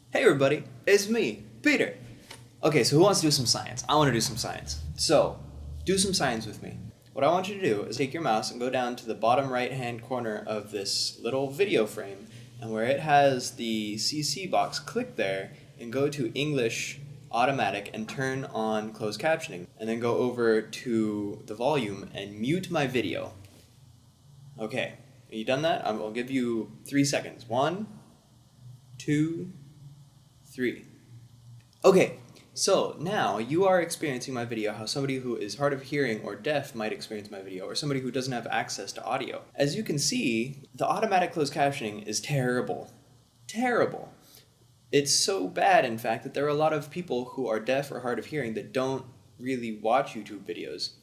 Hey everybody, it's me, Peter. Okay, so who wants to do some science? I want to do some science. So, do some science with me. What I want you to do is take your mouse and go down to the bottom right hand corner of this little video frame, and where it has the CC box, click there and go to English Automatic and turn on closed captioning, and then go over to the volume and mute my video. Okay, are you done that? I'll give you 3 seconds. 1, 2, 3. Okay, so now you are experiencing my video how somebody who is hard of hearing or deaf might experience my video, or somebody who doesn't have access to audio. As you can see, the automatic closed captioning is terrible. Terrible. It's so bad, in fact, that there are a lot of people who are deaf or hard of hearing that don't really watch YouTube videos.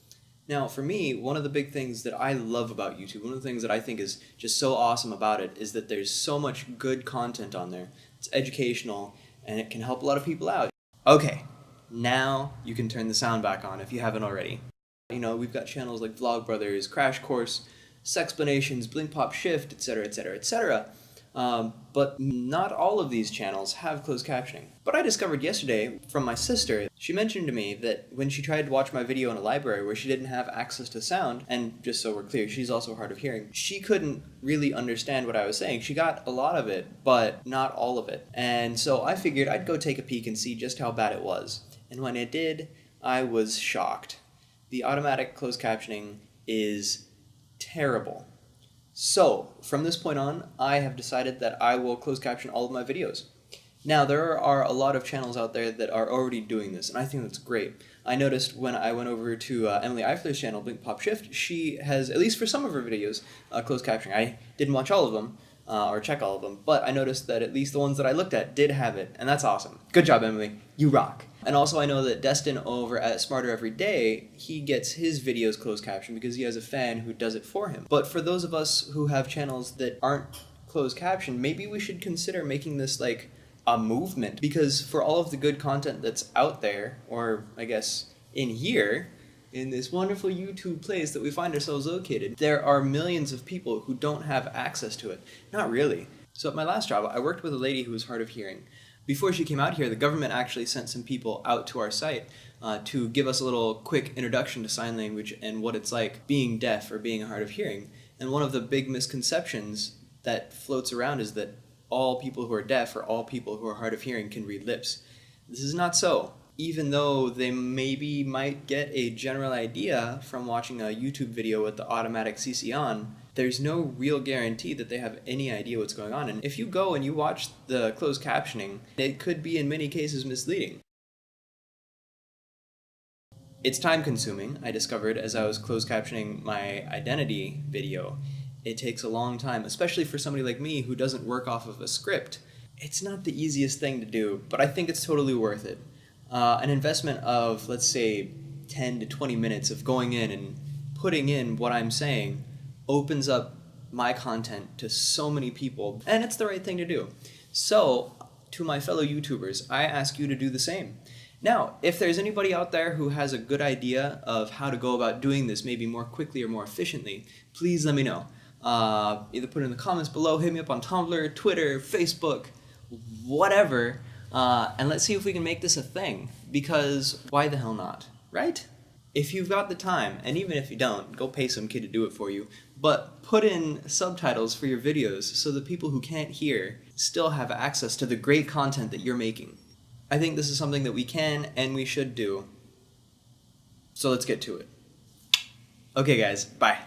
Now, for me, one of the big things that I love about YouTube, one of the things that I think is just so awesome about it, is that there's so much good content on there. It's educational, and it can help a lot of people out. Okay, now you can turn the sound back on if you haven't already. You know, we've got channels like Vlogbrothers, Crash Course, Sexplanations, Blink Pop Shift, etc., etc., etc. But not all of these channels have closed captioning. But I discovered yesterday from my sister, she mentioned to me that when she tried to watch my video in a library where she didn't have access to sound, and just so we're clear, she's also hard of hearing, she couldn't really understand what I was saying. She got a lot of it, but not all of it. And so I figured I'd go take a peek and see just how bad it was. And when I did, I was shocked. The automatic closed captioning is terrible. So, from this point on, I have decided that I will close caption all of my videos. Now, there are a lot of channels out there that are already doing this, and I think that's great. I noticed when I went over to Emily Eifler's channel, Blink Pop Shift, she has, at least for some of her videos, closed captioning. I didn't watch all of them, or check all of them, but I noticed that at least the ones that I looked at did have it, and that's awesome. Good job, Emily. You rock. And also I know that Destin over at Smarter Every Day, he gets his videos closed captioned because he has a fan who does it for him. But for those of us who have channels that aren't closed captioned, maybe we should consider making this like a movement, because for all of the good content that's out there, or I guess in here, in this wonderful YouTube place that we find ourselves located, there are millions of people who don't have access to it. Not really. So at my last job, I worked with a lady who was hard of hearing. Before she came out here, the government actually sent some people out to our site to give us a little quick introduction to sign language and what it's like being deaf or being hard of hearing. And one of the big misconceptions that floats around is that all people who are deaf or all people who are hard of hearing can read lips. This is not so. Even though they maybe might get a general idea from watching a YouTube video with the automatic CC on, there's no real guarantee that they have any idea what's going on. And if you go and you watch the closed captioning, it could be in many cases misleading. It's time consuming, I discovered as I was closed captioning my identity video. It takes a long time, especially for somebody like me who doesn't work off of a script. It's not the easiest thing to do, but I think it's totally worth it. An investment of, let's say, 10 to 20 minutes of going in and putting in what I'm saying opens up my content to so many people, and it's the right thing to do. So, to my fellow YouTubers, I ask you to do the same. Now, if there's anybody out there who has a good idea of how to go about doing this maybe more quickly or more efficiently, please let me know. Either put it in the comments below, hit me up on Tumblr, Twitter, Facebook, whatever, and let's see if we can make this a thing, because why the hell not, right? If you've got the time, and even if you don't, go pay some kid to do it for you, but put in subtitles for your videos so that people who can't hear still have access to the great content that you're making. I think this is something that we can and we should do, so let's get to it. Okay guys, bye.